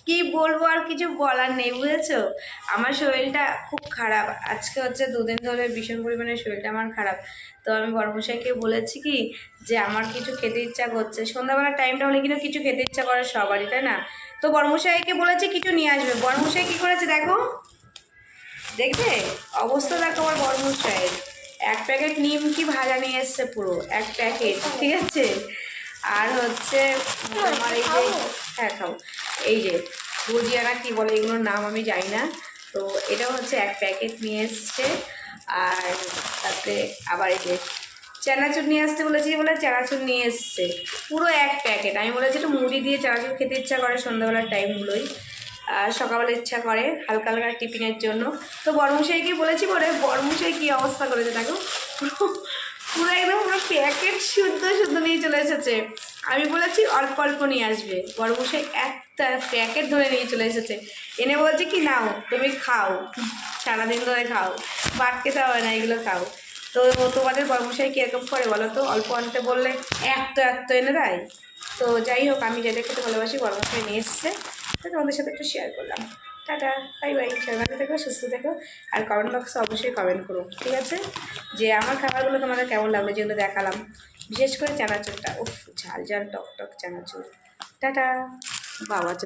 কি বলবো, আর কিছু বলার নেই, বুঝেছো? আমার শরীরটা খুব খারাপ আজকে, হচ্ছে দুদিন ধরে ভীষণ পরিমাণে শরীরটা আমার খারাপ। তো আমি বড়মশাইকে বলেছি কি, যে আমার কিছু খেতে ইচ্ছা করছে, সন্ধ্যাবেলার টাইমটা হলে কিন্তু কিছু খেতে ইচ্ছা করে সবারই, তাই না? তো বড়মশাইকে বলেছি কিছু নিয়ে আসবে। বড়মশাই কি করেছে দেখো, দেখবে অবস্থা দেখো আমার বড়মশাইয়ের। এক প্যাকেট নিমকি ভাজা নিয়ে এসছে, পুরো এক প্যাকেট, ঠিক আছে? আর হচ্ছে তোমার এই যে, হ্যাঁ খাও, এই যে ভুজিয়া না কি বলে এগুলোর নাম আমি জানি না। তো এটা হচ্ছে এক প্যাকেট নিয়ে এসছে। আর তারপরে আবার এই যে চানাচুর নিয়ে আসতে বলেছি বলে চানাচুর নিয়ে এসছে পুরো এক প্যাকেট। আমি বলেছি একটু মুড়ি দিয়ে চানাচুর খেতে ইচ্ছা করে সন্ধ্যাবেলার টাইমগুলোই, আর সকালবেলা ইচ্ছা করে হালকা হালকা টিফিনের জন্য। তো বড়মশাইকে বলেছি, বলে বড়মশাই কী অবস্থা করেছে দেখো, পুরো পুরো একদম পুরো প্যাকেট শুদ্ধ শুদ্ধ নিয়ে চলে এসেছে। আমি বলেছি অল্প অল্প নিয়ে আসবে, বড়মশাই একটা প্যাকেট ধরে নিয়ে চলে এসেছে। এনে বলছে কি নাও তুমি খাও, সারাদিন ধরে খাও, ভাত খেতে হবে না, এগুলো খাও। তো তোমাদের বড়মশাই কীরকম করে বলো তো, অল্প আনতে বললে এত এত এনে দেয়। তো যাই হোক, আমি যেটা খেতে ভালোবাসি বড়মশাই নিয়ে এসছে, তো তোমাদের সাথে একটু শেয়ার করলাম। টাটা, বাই বাই, সবাই ভালো থেকো, সুস্থ থেকো। আর কমেন্ট বক্সে অবশ্যই কমেন্ট করো, ঠিক আছে? যে আমার খাবারগুলো তোমাদের কেমন লাগলো, যেগুলো দেখালাম, বিশেষ করে চানাচুরটা, উফ, ঝাল ঝাল টক টক চানাচুর। টাটা বাবা।